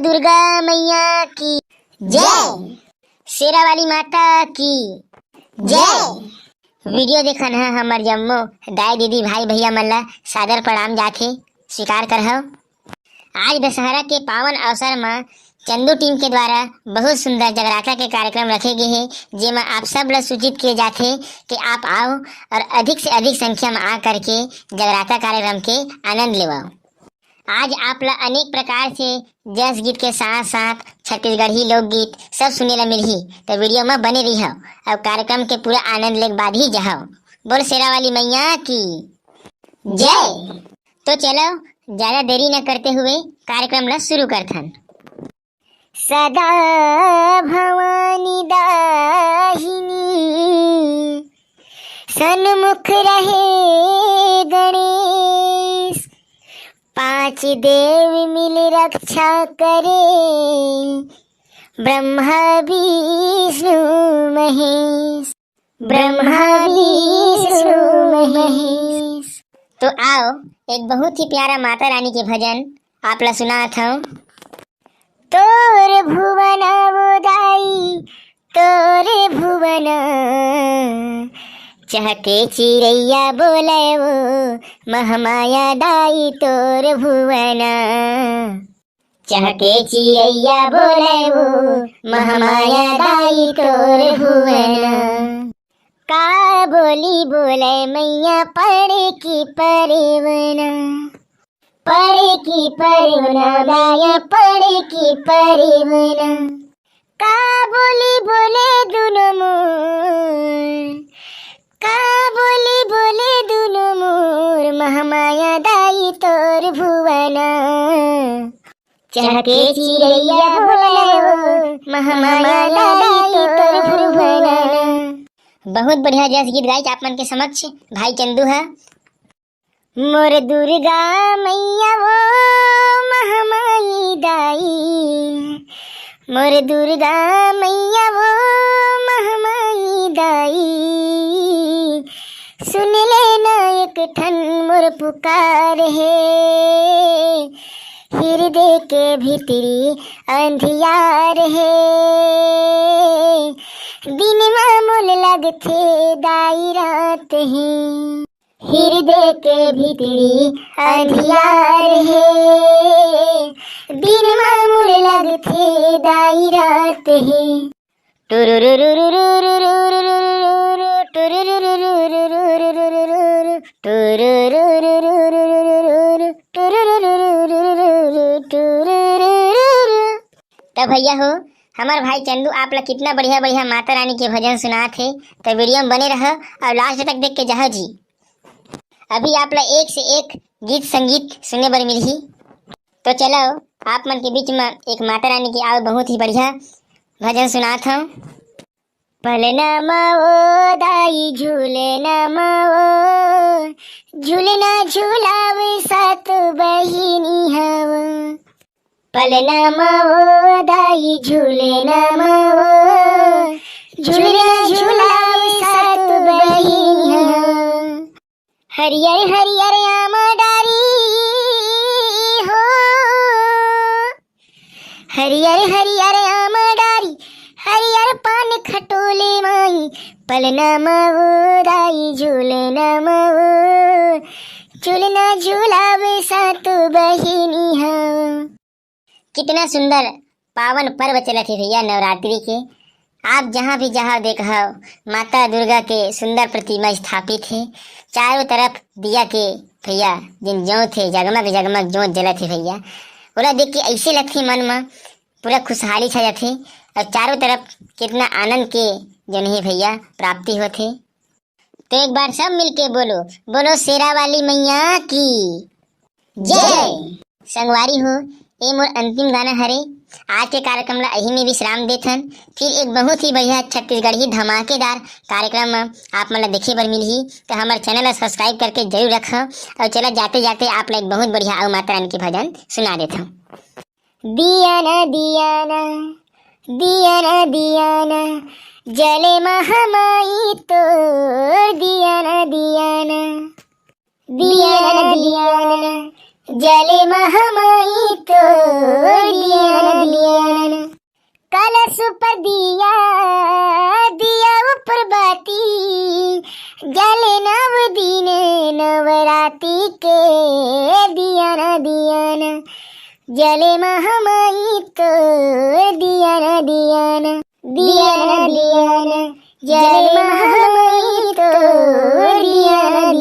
दुर्गा मैया की जय। शेरा वाली माता की जय। वीडियो देखन है हमर जम्मो दाई दीदी भाई भैया मन ला सादर प्रणाम जाथे स्वीकार करहु। आज दशहरा के पावन अवसर में चंदू टीम के द्वारा बहुत सुंदर जगराता के कार्यक्रम रखे गए हैं, जेमा आप सब ला सूचित किए जाते कि आप आओ और अधिक से अधिक संख्या में आ करके जगराता कार्यक्रम के आनंद लेवाओ। आज आप ला अनेक प्रकार से जस गीत के साथ साथ छत्तीसगढ़ी लोकगीत सब सुने ला मिलही, तो वीडियो में बने रही और कार्यक्रम के पूरा आनंद ले बाद ही जाओ। बोल शेरा वाली मैया की जय। तो चलो ज्यादा देरी न करते हुए कार्यक्रम ला शुरू करथन। सदा भवानी दाहिनी सन्मुख रहे गणेश, पांच देव मिल रक्षा करे, ब्रह्मा विष्णु महेश, ब्रह्मा विष्णु महेश। तो आओ एक बहुत ही प्यारा माता रानी के भजन आप ला सुनात हूँ। तोर भुवन उदाई तोर भुवन, चहके चिड़ैया बोले वो महमाया दाई तोर भुवन, चहके चिड़ैया बोले वो महमाया दाई तोर भुवन। का बोली बोले मैया पढ़े की परिवना, पढ़े की परिवना दाया पढ़े की परिवना। का बोली बोले दोनों मोर, का बोली बोले दोनों मोर महमाया दाई तोर भुवना, चहके चिड़ैया बोले महमाया दाई तोर भुवना। बहुत बढ़िया जस गीत गाय आप मन के समक्ष भाई चंदू है। मोर दुर्गा मैया वो महमाई दाई, मोर दुर्गा मैया वो महमाई दाई, सुन लेना एक ठन मोर पुकार है, हृदय के भीतरी अंधियार है, दिन मामूल लगथे दाई रात है, हृदय के भीतरी अंधियार है, दिन मामूल लगथे दाई रात है। तो भैया हो हमार भाई चंदू आप ला कितना बढ़िया बढ़िया माता रानी के भजन सुना थे, तो वीडियो में बने रहो और लास्ट तक देख के जाओ जी। अभी आप ला एक से एक गीत संगीत सुनने बर मिलही, तो चलो आप मन के बीच में एक माता रानी की आओ बहुत ही बढ़िया भजन सुनात हूँ। पलना माओ दाई झूलना माओ, झूलना झूलावे सात बहिनी हव, पलना माओ दाई झूलना माओ, झूलना झूलावे सात बहिनी हव। हरियर हरियर आमा डारी हो, हरियर हरियर आमा डारी, हरियर पान खटोले माई, पलना माओ दाई झूलना माओ, झूलना झूलावे सात बहिनी हव। कितना सुंदर पावन पर्व चलत है भैया नवरात्रि के। आप जहाँ भी जहाँ देखो माता दुर्गा के सुंदर प्रतिमा स्थापित है, चारों तरफ दिया के भैया जिन जो थे जगमग जगमग जोत जलत है भैया, ओला देख के ऐसे लगथे मन में पूरा खुशहाली छा जाथे और चारों तरफ कितना आनंद के जो नहीं भैया प्राप्ति होथे। तो एक बार सब मिलके बोलो, बोलो शेरा वाली मैया की जय। संगवारी हो ये मोर अंतिम गाना हरे। आज के कार्यक्रम ला यही में विश्राम देथन, फिर एक बहुत ही बढ़िया छत्तीसगढ़ी धमाकेदार कार्यक्रम आप मन ला देखे बर मिलही, तो हमारे चैनल ला सब्सक्राइब करके जरूर रखो। और चलो जाते जाते आप ला एक बहुत बढ़िया और माता रानी के भजन सुना देता हूँ। दिया ना दिया ना दिया ना दिया ना, जले महामाई तोर दिया ना दिया ना, दिया ना दिया ना, जले महामाई तोर दिया ना कलश पर दिया, दिया ऊपर बाती, जले नव दिन नवराती के, दिया न जले महामाई तो, दिया न जले महामाई तो, दिया न